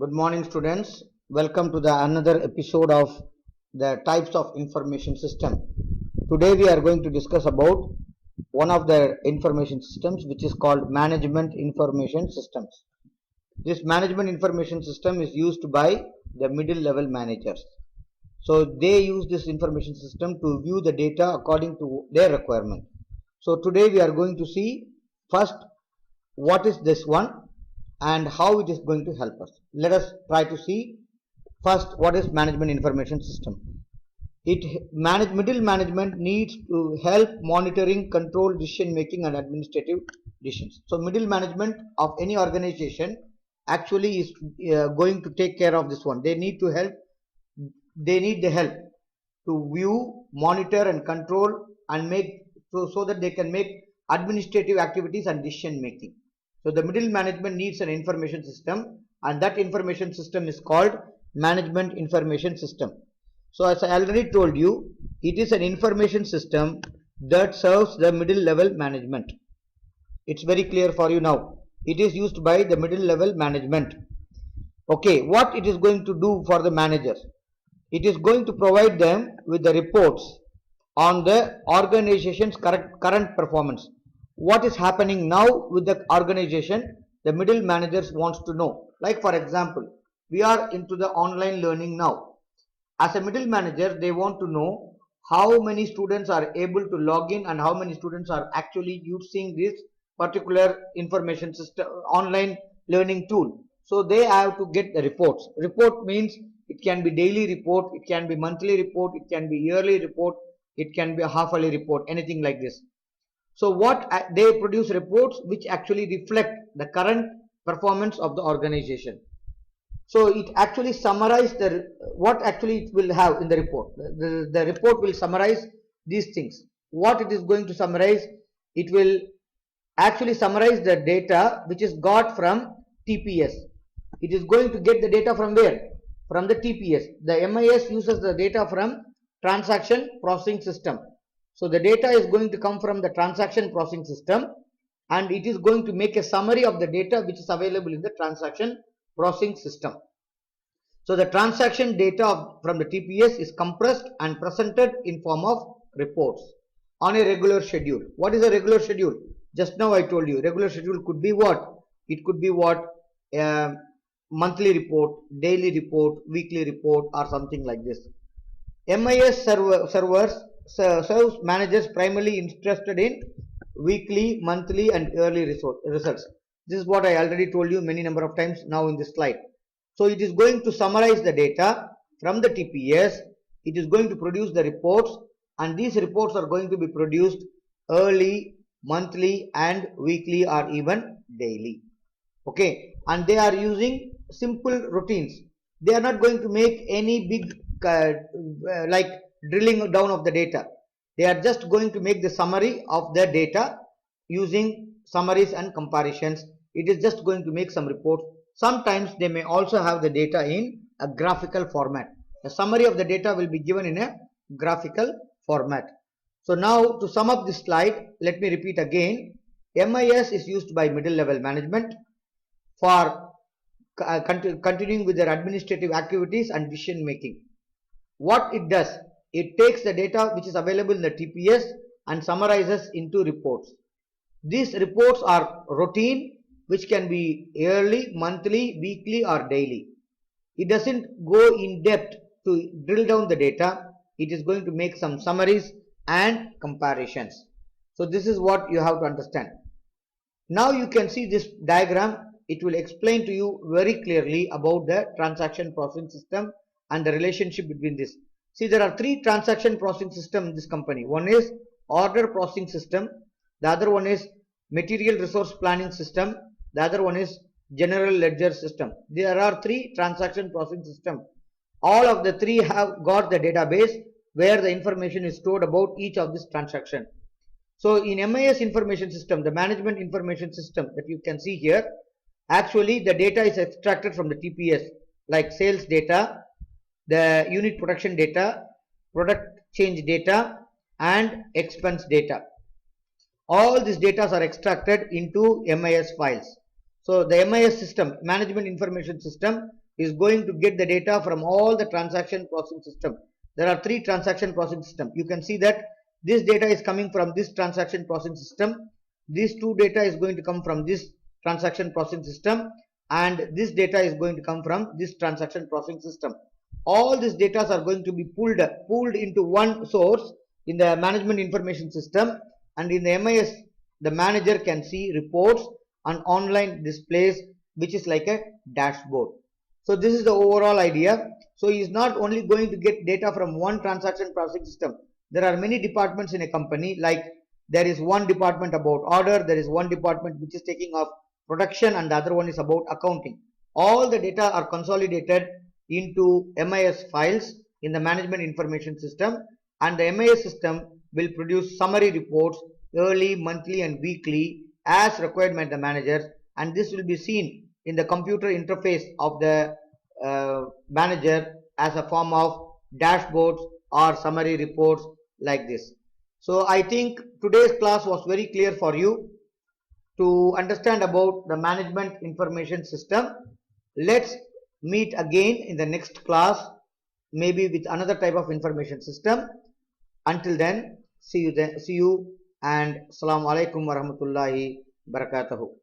Good morning, students. Welcome to the another episode of the types of information system. Today we are going to discuss about one of the information systems which is called management information systems. This management information system is used by the middle level managers. So they use this information system to view the data according to their requirement. So today we are going to see first what is this one and how it is going to help us. Let us try to see first what is management information system. Middle management needs to help monitoring, control, decision making and administrative decisions. So middle management of any organization actually is going to take care of this one. They need the help to view, monitor and control and make so that they can make administrative activities and decision making. So the middle management needs an information system, and that information system is called management information system. So as I already told you, it is an information system that serves the middle level management. It's very clear for you now. It is used by the middle level management. Okay, what it is going to do for the managers? It is going to provide them with the reports on the organization's current performance. What is happening now with the organization, the middle managers wants to know. Like for example, we are into the online learning now. As a middle manager, they want to know how many students are able to log in and how many students are actually using this particular information system, online learning tool. So they have to get the reports. Report means it can be daily report, it can be monthly report, it can be yearly report, it can be a half-yearly report, anything like this. So what they produce reports which actually reflect the current performance of the organization. So it actually summarizes what actually it will have in the report. The report will summarize these things. What it is going to summarize? It will actually summarize the data which is got from TPS. It is going to get the data from where? From the TPS. The MIS uses the data from transaction processing system. So the data is going to come from the transaction processing system, and it is going to make a summary of the data which is available in the transaction processing system. So the transaction data from the TPS is compressed and presented in form of reports on a regular schedule. What is a regular schedule? Just now I told you, regular schedule could be what? It could be what? Monthly report, daily report, weekly report or something like this. MIS servers serves managers primarily interested in weekly, monthly and yearly results. This is what I already told you many number of times now in this slide. So it is going to summarize the data from the TPS. It is going to produce the reports, and these reports are going to be produced early, monthly and weekly or even daily. Okay, and they are using simple routines. They are not going to make any big like drilling down of the data. They are just going to make the summary of the data using summaries and comparisons. It is just going to make some reports. Sometimes they may also have the data in a graphical format. The summary of the data will be given in a graphical format. So now to sum up this slide, let me repeat again. MIS is used by middle level management for continuing with their administrative activities and decision making. What it does, it takes the data which is available in the TPS and summarizes into reports. These reports are routine, which can be yearly, monthly, weekly or daily. It doesn't go in depth to drill down the data. It is going to make some summaries and comparisons. So this is what you have to understand. Now you can see this diagram. It will explain to you very clearly about the transaction processing system and the relationship between this. See, there are three transaction processing systems in this company. One is order processing system. The other one is material resource planning system. The other one is general ledger system. There are three transaction processing systems. All of the three have got the database where the information is stored about each of this transaction. So in MIS information system, the management information system that you can see here, actually the data is extracted from the TPS, like sales data, the unit production data, product change data and expense data. All these data are extracted into MIS files. So the MIS system, management information system, is going to get the data from all the transaction processing system. There are 3 transaction processing system. You can see that this data is coming from this transaction processing system. This 2 data is going to come from this transaction processing system, and this data is going to come from this transaction processing system. All these data are going to be pooled into one source in the management information system, and in the MIS the manager can see reports and online displays, which is like a dashboard. So this is the overall idea. So he is not only going to get data from one transaction processing system. There are many departments in a company, like there is one department about order, there is one department which is taking of production, and the other one is about accounting. All the data are consolidated into MIS files in the management information system, and the MIS system will produce summary reports early, monthly and weekly as required by the manager, and this will be seen in the computer interface of the manager as a form of dashboards or summary reports like this. So I think today's class was very clear for you to understand about the management information system. Let's meet again in the next class, maybe with another type of information system. Until then, see you and Assalamu alaikum warahmatullahi barakatuhu.